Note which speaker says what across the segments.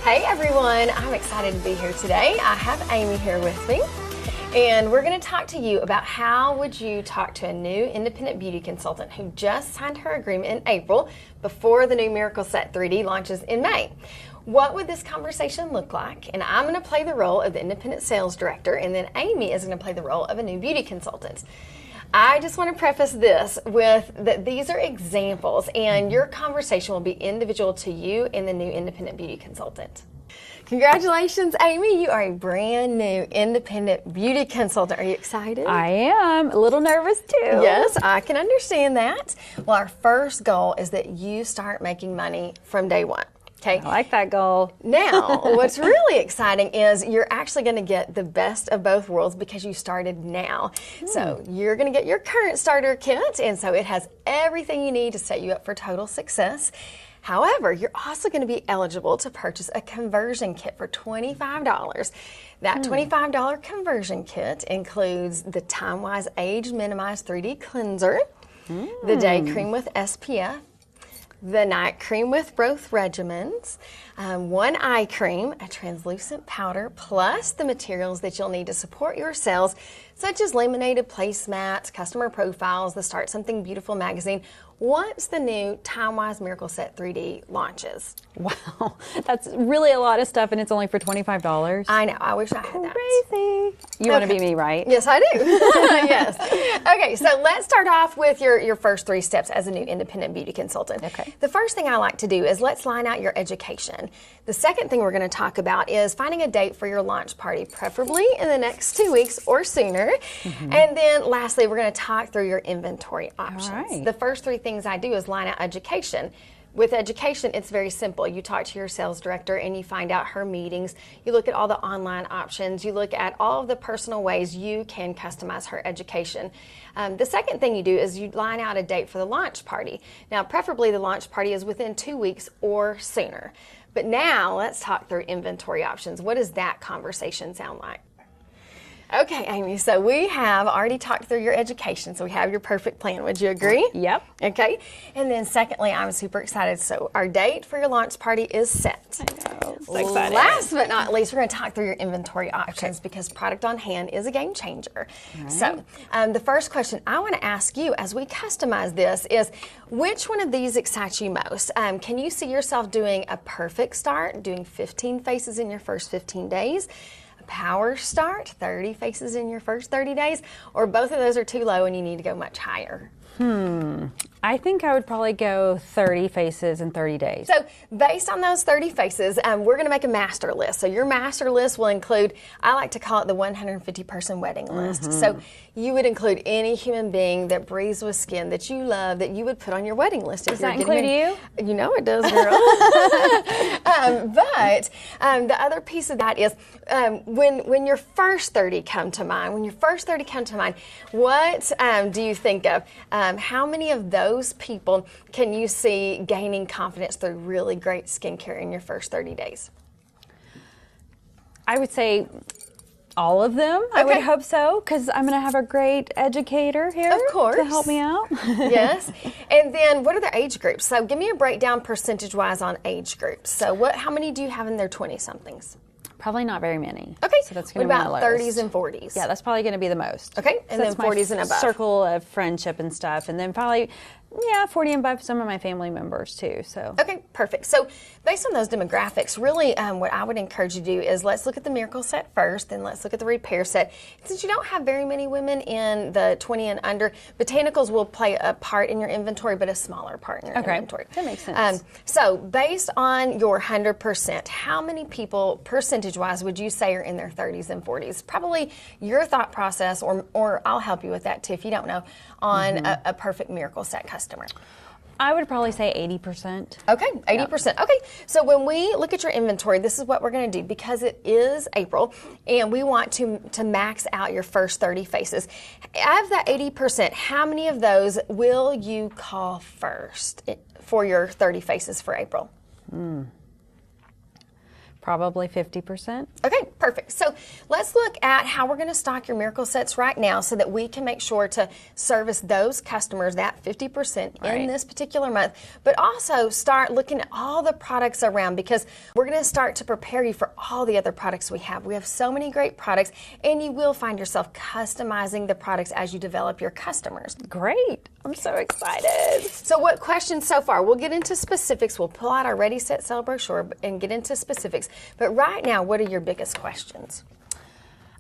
Speaker 1: Hey everyone, I'm excited to be here today. I have Amy here with me, and we're going to talk to you about how would you talk to a new independent beauty consultant who just signed her agreement in April before the new Miracle Set 3D launches in May. What would this conversation look like? And I'm going to play the role of the independent sales director, and then Amy is going to play the role of a new beauty consultant. I just want to preface this with that these are examples, and your conversation will be individual to you and the new independent beauty consultant. Congratulations, Amy. You are a brand new independent beauty consultant. Are you excited?
Speaker 2: I am. A little nervous too.
Speaker 1: Yes, I can understand that. Well, our first goal is that you start making money from day one. Okay.
Speaker 2: I like that goal.
Speaker 1: Now, what's really exciting is you're actually going to get the best of both worlds because you started now. So you're going to get your current starter kit, and so it has everything you need to set you up for total success. However, you're also going to be eligible to purchase a conversion kit for $25. That $25 conversion kit includes the Timewise Age Minimized 3D Cleanser, the Day Cream with SPF, the night cream with both regimens, one eye cream, a translucent powder, plus the materials that you'll need to support your sales, such as laminated placemats, customer profiles, the Start Something Beautiful magazine, once the new Timewise Miracle Set 3D launches.
Speaker 2: Wow, that's really a lot of stuff, and it's only for $25.
Speaker 1: I know. I wish I had that.
Speaker 2: Crazy. You want to be me, right?
Speaker 1: Yes, I do. Yes. Okay, so let's start off with your first 3 steps as a new independent beauty consultant.
Speaker 2: Okay.
Speaker 1: The first thing I like to do is let's line out your education. The second thing we're going to talk about is finding a date for your launch party, preferably in the next 2 weeks or sooner. And then lastly, we're going to talk through your inventory options.
Speaker 2: All right.
Speaker 1: The first 3 things I do is line out education. With education, it's very simple. You talk to your sales director and you find out her meetings. You look at all the online options. You look at all of the personal ways you can customize her education. The second thing you do is you line out a date for the launch party. Now, preferably the launch party is within 2 weeks or sooner. But now let's talk through inventory options. What does that conversation sound like? Okay, Amy, so we have already talked through your education, so we have your perfect plan. Would you agree?
Speaker 2: Yep.
Speaker 1: Okay, and then secondly, I'm super excited. So our date for your launch party is set.
Speaker 2: I know. So excited.
Speaker 1: Last but not least, we're going to talk through your inventory options because product on hand is a game changer. Right. So the first question I want to ask you as we customize this is, which one of these excites you most? Can you see yourself doing a perfect start, doing 15 faces in your first 15 days? Power start, 30 faces in your first 30 days, or both of those are too low and you need to go much higher?
Speaker 2: I think I would probably go 30 faces in 30 days.
Speaker 1: So based on those 30 faces, we're going to make a master list. So your master list will include, I like to call it the 150-person wedding list. So you would include any human being that breathes with skin that you love that you would put on your wedding list.
Speaker 2: Does that include you?
Speaker 1: You know it does, girl. But the other piece of that is when your first 30 come to mind, what do you think of? How many of those people can you see gaining confidence through really great skincare in your first 30 days?
Speaker 2: I would say all of them. Okay. I would hope so, because I'm going to have a great educator here to help me out.
Speaker 1: Yes. And then what are the age groups? So give me a breakdown percentage-wise on age groups. So how many do you have in their 20-somethings?
Speaker 2: Probably not very many.
Speaker 1: Okay.
Speaker 2: So that's going to be my lowest.
Speaker 1: 30s and 40s?
Speaker 2: Yeah, that's probably going to be the most.
Speaker 1: Okay. And then 40s and above.
Speaker 2: Circle of friendship and stuff. And then probably, 40 and above, some of my family members too. So.
Speaker 1: Okay, perfect. So based on those demographics, really what I would encourage you to do is let's look at the Miracle Set first, then let's look at the Repair Set. Since you don't have very many women in the 20 and under, botanicals will play a part in your inventory, but a smaller part in your inventory.
Speaker 2: That makes sense.
Speaker 1: So based on your 100%, how many people, percentage-wise, would you say are in their 30s and 40s? Probably your thought process, or I'll help you with that too if you don't know, on a perfect Miracle Set customer.
Speaker 2: I would probably say 80%.
Speaker 1: Okay, 80%. Yep. Okay, so when we look at your inventory, this is what we're going to do because it is April and we want to max out your first 30 faces. Of that 80%, how many of those will you call first for your 30 faces for April?
Speaker 2: Probably 50%.
Speaker 1: Okay, perfect. So let's look at how we're going to stock your miracle sets right now so that we can make sure to service those customers, that 50% in this particular month, but also start looking at all the products around, because we're going to start to prepare you for all the other products we have. We have so many great products, and you will find yourself customizing the products as you develop your customers.
Speaker 2: Great. I'm so excited.
Speaker 1: So what questions so far? We'll get into specifics. We'll pull out our Ready, Set, Sell brochure and get into specifics. But right now, what are your biggest questions?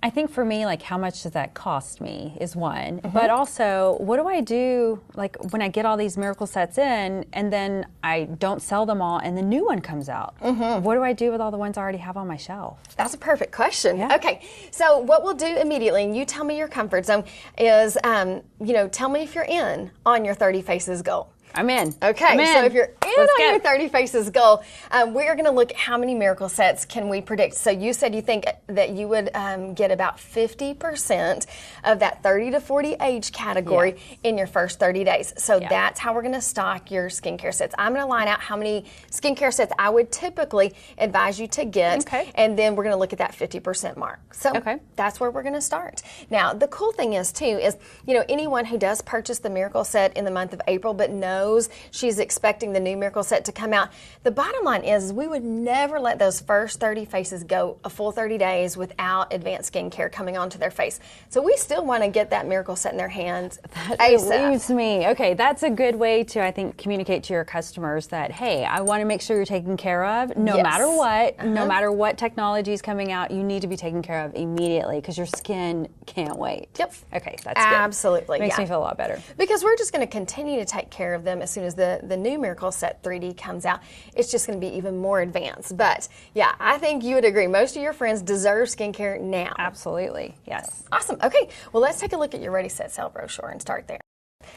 Speaker 2: I think for me, like, how much does that cost me is one. But also, what do I do, like, when I get all these miracle sets in and then I don't sell them all and the new one comes out? What do I do with all the ones I already have on my shelf?
Speaker 1: That's a perfect question. Yeah. Okay, so what we'll do immediately, and you tell me your comfort zone, is, tell me if you're in on your 30 Faces goal.
Speaker 2: I'm in.
Speaker 1: Okay, so if you're in on your 30 Faces goal, we are going to look at how many miracle sets can we predict. So you said you think that you would get about 50% of that 30 to 40 age category in your first 30 days. So that's how we're going to stock your skincare sets. I'm going to line out how many skincare sets I would typically advise you to get, and then we're going to look at that 50% mark. So that's where we're going to start. Now, the cool thing is, too, is, anyone who does purchase the miracle set in the month of April but knows she's expecting the new miracle set to come out, the bottom line is we would never let those first 30 faces go a full 30 days without advanced skincare coming onto their face. So we still want to get that miracle set in their hands.
Speaker 2: That relieves me. Okay, that's a good way to, I think, communicate to your customers that, hey, I want to make sure you're taken care of no matter what. No matter what technology is coming out, you need to be taken care of immediately because your skin can't wait.
Speaker 1: Yep.
Speaker 2: Okay, that's
Speaker 1: absolutely
Speaker 2: good. Makes me feel a lot better.
Speaker 1: Because we're just going to continue to take care of them as soon as the new Miracle Set 3D comes out. It's just going to be even more advanced. But yeah, I think you would agree. Most of your friends deserve skincare now.
Speaker 2: Absolutely, yes.
Speaker 1: Awesome. Okay, well, let's take a look at your Ready, Set, Sell brochure and start there.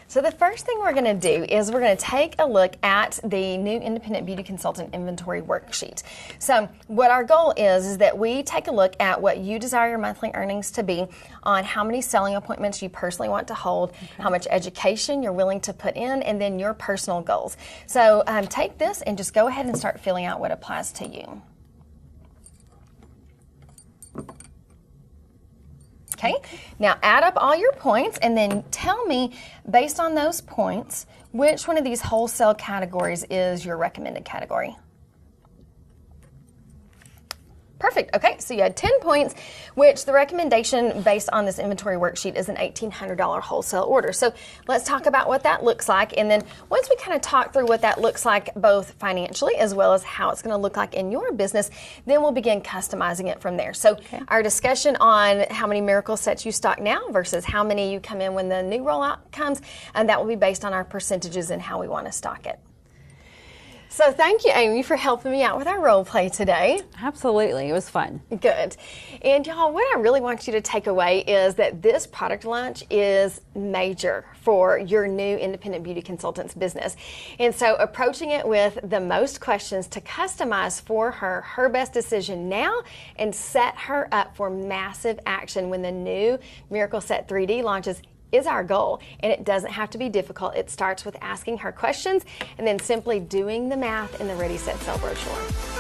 Speaker 1: So the first thing we're going to do is we're going to take a look at the new Independent Beauty Consultant Inventory Worksheet. So what our goal is that we take a look at what you desire your monthly earnings to be, on how many selling appointments you personally want to hold, how much education you're willing to put in, and then your personal goals. So take this and just go ahead and start filling out what applies to you. Okay, now add up all your points and then tell me, based on those points, which one of these wholesale categories is your recommended category. Perfect. Okay, so you had 10 points, which the recommendation based on this inventory worksheet is an $1,800 wholesale order. So let's talk about what that looks like. And then once we kind of talk through what that looks like, both financially as well as how it's going to look like in your business, then we'll begin customizing it from there. So our discussion on how many miracle sets you stock now versus how many you come in when the new rollout comes, and that will be based on our percentages and how we want to stock it. So thank you, Amy, for helping me out with our role play today.
Speaker 2: Absolutely. It was fun.
Speaker 1: Good. And y'all, what I really want you to take away is that this product launch is major for your new independent beauty consultant's business. And so approaching it with the most questions to customize for her her best decision now and set her up for massive action when the new Miracle Set 3D launches is our goal, and it doesn't have to be difficult. It starts with asking her questions and then simply doing the math in the Ready, Set, Sell brochure.